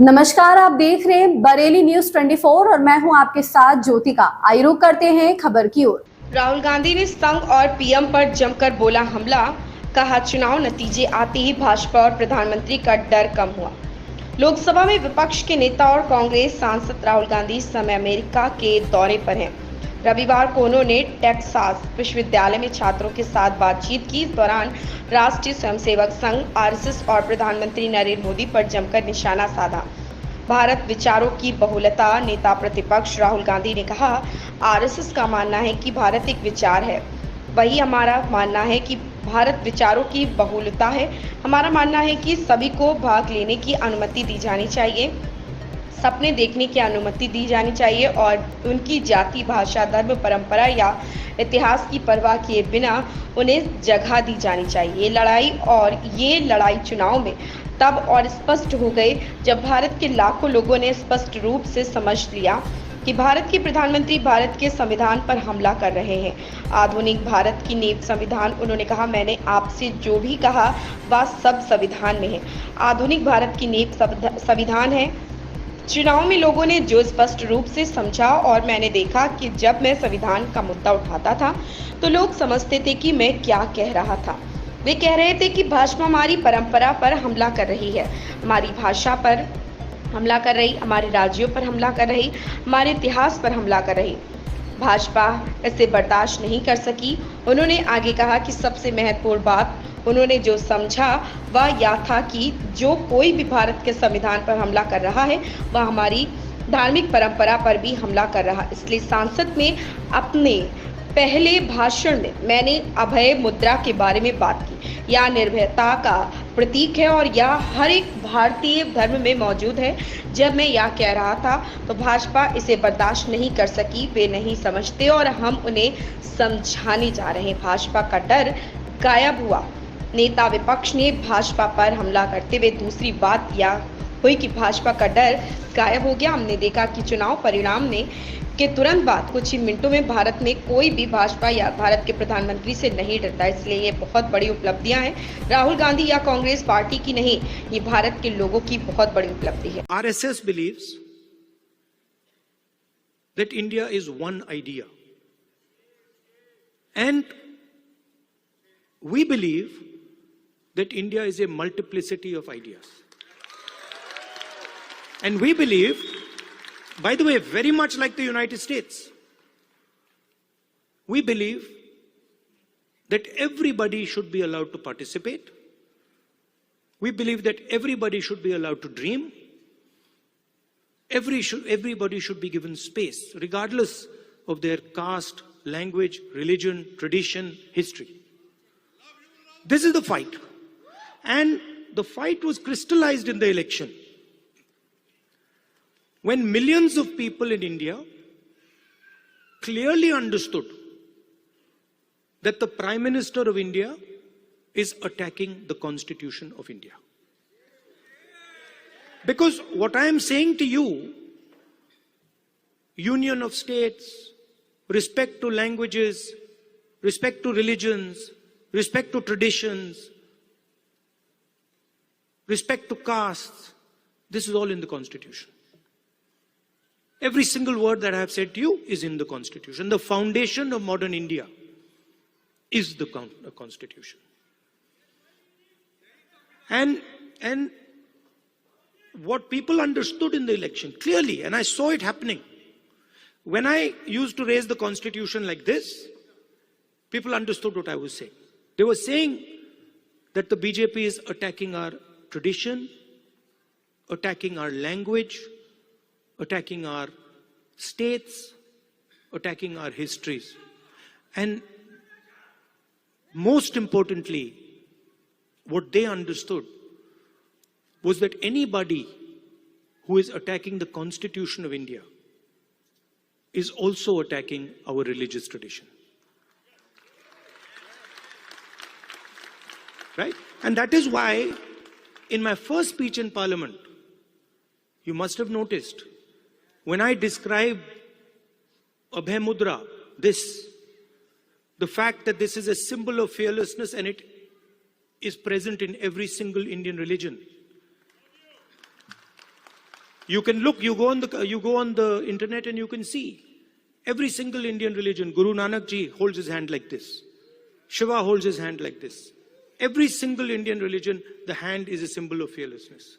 नमस्कार, आप देख रहे हैं बरेली न्यूज 24 और मैं हूं आपके साथ ज्योतिका। आइए रुक करते हैं खबर की ओर। राहुल गांधी ने संघ और पीएम पर जमकर बोला हमला, कहा चुनाव नतीजे आते ही भाजपा और प्रधानमंत्री का डर कम हुआ। लोकसभा में विपक्ष के नेता और कांग्रेस सांसद राहुल गांधी इस समय अमेरिका के दौरे पर हैं। रविवार को उन्होंने टेक्सास विश्वविद्यालय में छात्रों के साथ बातचीत की। इस दौरान राष्ट्रीय स्वयंसेवक संघ, आरएसएस और प्रधानमंत्री नरेंद्र मोदी पर जमकर निशाना साधा। भारत विचारों की बहुलता। नेता प्रतिपक्ष राहुल गांधी ने कहा, आरएसएस का मानना है कि भारत एक विचार है, वही हमारा मानना है कि भारत विचारों की बहुलता है। हमारा मानना है कि सभी को भाग लेने की अनुमति दी जानी चाहिए, सपने देखने की अनुमति दी जानी चाहिए और उनकी जाति, भाषा, धर्म, परंपरा या इतिहास की परवाह किए बिना उन्हें जगह दी जानी चाहिए। ये लड़ाई चुनाव में तब और स्पष्ट हो गई जब भारत के लाखों लोगों ने स्पष्ट रूप से समझ लिया कि भारत के प्रधानमंत्री भारत के संविधान पर हमला कर रहे हैं। आधुनिक भारत की नींव संविधान। उन्होंने कहा, मैंने आपसे जो भी कहा वह सब संविधान में है। आधुनिक भारत की नींव संविधान है। चुनाव में लोगों ने जो स्पष्ट रूप से समझा और मैंने देखा कि जब मैं संविधान का मुद्दा उठाता था तो लोग समझते थे कि मैं क्या कह रहा था। वे कह रहे थे कि भाजपा हमारी परंपरा पर हमला कर रही है, हमारी भाषा पर हमला कर रही, हमारे राज्यों पर हमला कर रही, हमारे इतिहास पर हमला कर रही। भाजपा इसे बर्दाश्त नहीं कर सकी। उन्होंने आगे कहा कि सबसे महत्वपूर्ण बात उन्होंने जो समझा वह यह था कि जो कोई भी भारत के संविधान पर हमला कर रहा है वह हमारी धार्मिक परंपरा पर भी हमला कर रहा। इसलिए सांसद ने अपने पहले भाषण में मैंने अभय मुद्रा के बारे में बात की। यह निर्भयता का प्रतीक है और यह हर एक भारतीय धर्म में मौजूद है। जब मैं यह कह रहा था तो भाजपा इसे बर्दाश्त नहीं कर सकी। वे नहीं समझते और हम उन्हें समझाने जा रहे हैं। भाजपा का डर गायब हुआ। नेता विपक्ष ने भाजपा पर हमला करते हुए दूसरी बात यह हुई कि भाजपा का डर गायब हो गया। हमने देखा कि चुनाव परिणाम के तुरंत बाद कुछ ही मिनटों में भारत में कोई भी भाजपा या भारत के प्रधानमंत्री से नहीं डरता। इसलिए ये बहुत बड़ी उपलब्धियां हैं। राहुल गांधी या कांग्रेस पार्टी की नहीं, ये भारत के लोगों की बहुत बड़ी उपलब्धि है। RSS believes that India is one idea, and we believe that India is a multiplicity of ideas. And we believe, by the way, very much like the United States, we believe that everybody should be allowed to participate. We believe that everybody should be allowed to dream. Everybody should be given space, regardless of their caste, language, religion, tradition, history. This is the fight. And the fight was crystallized in the election, when millions of people in India clearly understood that the Prime Minister of India is attacking the Constitution of India. Because what I am saying to you, union of states, respect to languages, respect to religions, respect to traditions, respect to castes, this is all in the Constitution. Every single word that I have said to you is in the Constitution. The foundation of modern India is the Constitution. And what people understood in the election clearly, and I saw it happening, when I used to raise the Constitution like this, people understood what I was saying. They were saying that the BJP is attacking our tradition, attacking our language, attacking our states, attacking our histories. And most importantly, what they understood was that anybody who is attacking the Constitution of India is also attacking our religious tradition. Right? And that is why in my first speech in Parliament, you must have noticed, when I described Abhay Mudra, the fact that this is a symbol of fearlessness and it is present in every single Indian religion. You can look, you go on the internet and you can see every single Indian religion. Guru Nanak ji holds his hand like this. Shiva holds his hand like this. Every single Indian religion, the hand is a symbol of fearlessness.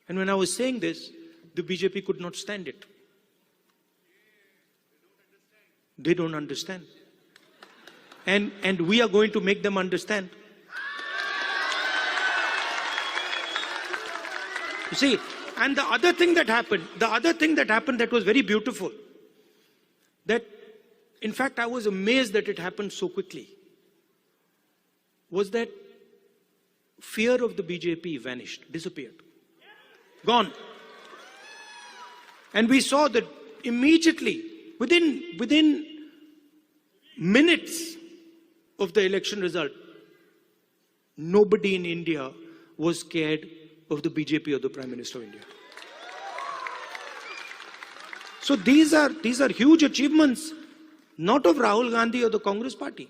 And when I was saying this, the BJP could not stand it. They don't understand. And we are going to make them understand. You see, and the other thing that happened that was very beautiful, that in fact I was amazed that it happened so quickly, was that fear of the BJP vanished, disappeared, gone. And we saw that immediately, within minutes of the election result, nobody in India was scared of the BJP or the Prime Minister of India. So these are huge achievements, not of Rahul Gandhi or the Congress party.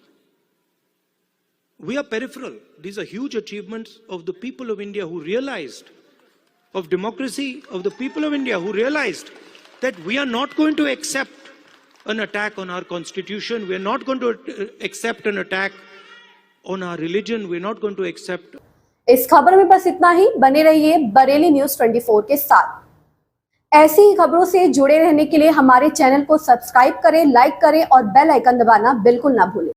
We are peripheral. These are huge achievements of the people of India who realized, of democracy, of the people of India who realized that we are not going to accept an attack on our constitution. We are not going to accept an attack on our religion. We are not going to accept. इस खबर में बस इतना ही। बने रहिए Bareilly news 24 के साथ। ऐसी ही खबरों से जुड़े रहने के लिए हमारे चैनल को सब्सक्राइब करें, लाइक करें और बेल आइकन दबाना बिल्कुल ना भूलें।